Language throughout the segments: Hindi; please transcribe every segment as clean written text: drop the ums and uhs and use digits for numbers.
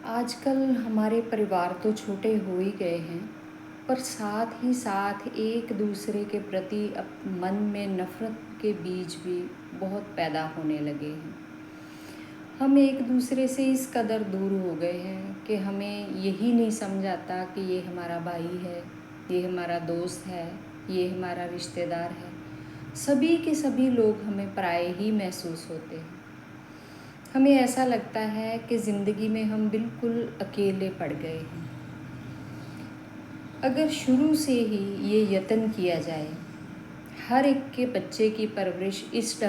आजकल हमारे परिवार तो छोटे हो ही गए हैं, पर साथ ही साथ एक दूसरे के प्रति मन में नफ़रत के बीज भी बहुत पैदा होने लगे हैं। हम एक दूसरे से इस कदर दूर हो गए हैं कि हमें यही नहीं समझ आता कि ये हमारा भाई है, ये हमारा दोस्त है, ये हमारा रिश्तेदार है। सभी के सभी लोग हमें पराये ही महसूस होते हैं। हमें ऐसा लगता है कि ज़िंदगी में हम बिल्कुल अकेले पड़ गए हैं। अगर शुरू से ही ये यत्न किया जाए, हर एक के बच्चे की परवरिश इस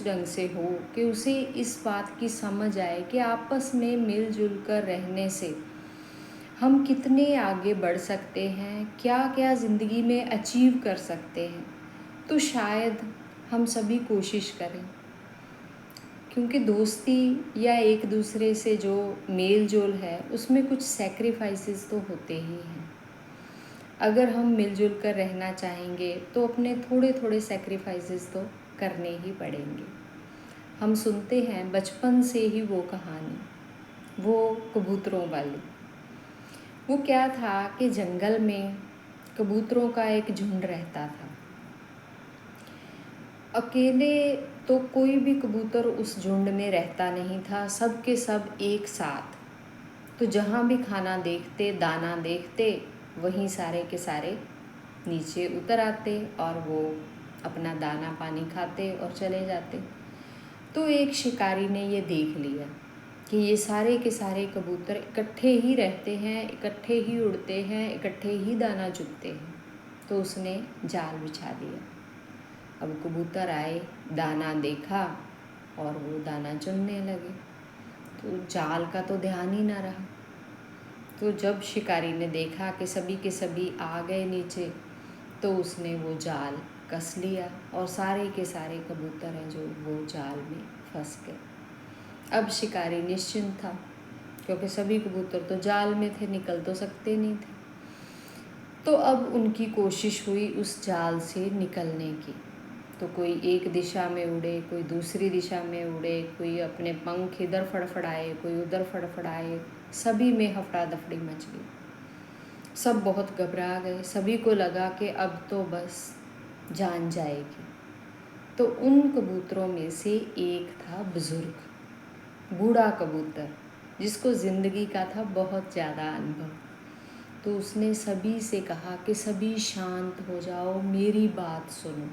ढंग से हो कि उसे इस बात की समझ आए कि आपस में मिलजुल कर रहने से हम कितने आगे बढ़ सकते हैं, क्या क्या ज़िंदगी में अचीव कर सकते हैं, तो शायद हम सभी कोशिश करें। क्योंकि दोस्ती या एक दूसरे से जो मेल जोल है, उसमें कुछ सैक्रिफाइसेस तो होते ही हैं। अगर हम मिलजुल कर रहना चाहेंगे तो अपने थोड़े थोड़े सैक्रिफाइसेस तो करने ही पड़ेंगे। हम सुनते हैं बचपन से ही वो कहानी, वो कबूतरों वाली। वो क्या था कि जंगल में कबूतरों का एक झुंड रहता था। अकेले तो कोई भी कबूतर उस झुंड में रहता नहीं था, सब के सब एक साथ। तो जहाँ भी खाना देखते, दाना देखते, वहीं सारे के सारे नीचे उतर आते और वो अपना दाना पानी खाते और चले जाते। तो एक शिकारी ने ये देख लिया कि ये सारे के सारे कबूतर इकट्ठे ही रहते हैं, इकट्ठे ही उड़ते हैं, इकट्ठे ही दाना चुगते हैं। तो उसने जाल बिछा दिया। अब कबूतर आए, दाना देखा और वो दाना चुनने लगे। तो जाल का तो ध्यान ही ना रहा। तो जब शिकारी ने देखा कि सभी के सभी आ गए नीचे, तो उसने वो जाल कस लिया और सारे के सारे कबूतर हैं जो वो जाल में फंस गए। अब शिकारी निश्चिंत था, क्योंकि सभी कबूतर तो जाल में थे, निकल तो सकते नहीं थे। तो अब उनकी कोशिश हुई उस जाल से निकलने की। तो कोई एक दिशा में उड़े, कोई दूसरी दिशा में उड़े, कोई अपने पंख इधर फड़फड़ाए, कोई उधर फड़फड़ाए। सभी में हफड़ा दफड़ी मच गई। सब बहुत घबरा गए। सभी को लगा कि अब तो बस जान जाएगी। तो उन कबूतरों में से एक था बुजुर्ग, बूढ़ा कबूतर, जिसको ज़िंदगी का था बहुत ज़्यादा अनुभव। तो उसने सभी से कहा कि सभी शांत हो जाओ, मेरी बात सुनो।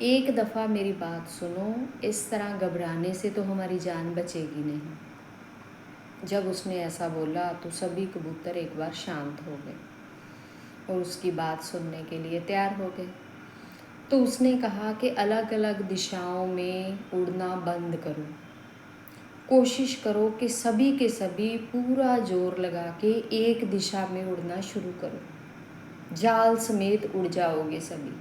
एक दफ़ा मेरी बात सुनो, इस तरह घबराने से तो हमारी जान बचेगी नहीं। जब उसने ऐसा बोला तो सभी कबूतर एक बार शांत हो गए और उसकी बात सुनने के लिए तैयार हो गए। तो उसने कहा कि अलग अलग दिशाओं में उड़ना बंद करो। कोशिश करो कि सभी के सभी पूरा जोर लगा के एक दिशा में उड़ना शुरू करो। जाल समेत उड़ जाओगे सभी,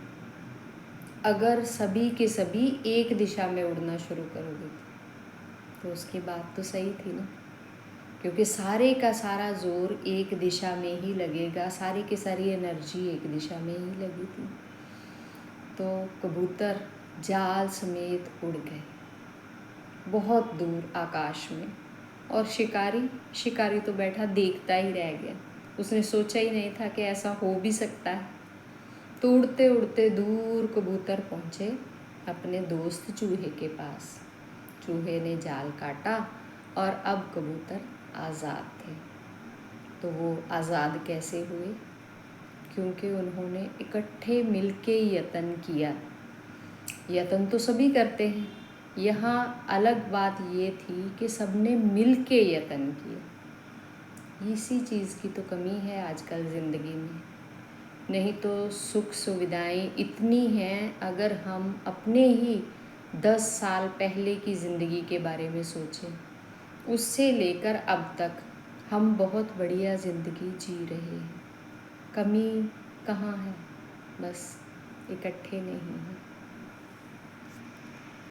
अगर सभी के सभी एक दिशा में उड़ना शुरू करोगे। तो उसकी बात तो सही थी ना, क्योंकि सारे का सारा जोर एक दिशा में ही लगेगा, सारी की सारी एनर्जी एक दिशा में ही लगी थी। तो कबूतर जाल समेत उड़ गए बहुत दूर आकाश में। और शिकारी तो बैठा देखता ही रह गया। उसने सोचा ही नहीं था कि ऐसा हो भी सकता है। तो उड़ते उड़ते दूर कबूतर पहुँचे अपने दोस्त चूहे के पास। चूहे ने जाल काटा और अब कबूतर आज़ाद थे। तो वो आज़ाद कैसे हुए? क्योंकि उन्होंने इकट्ठे मिलके यत्न किया। यत्न तो सभी करते हैं, यहाँ अलग बात ये थी कि सबने मिलके यत्न किया। इसी चीज़ की तो कमी है आजकल ज़िंदगी में। नहीं तो सुख सुविधाएं इतनी हैं। अगर हम अपने ही 10 साल पहले की ज़िंदगी के बारे में सोचें, उससे लेकर अब तक हम बहुत बढ़िया ज़िंदगी जी रहे हैं। कमी कहाँ है? बस इकट्ठे नहीं हैं।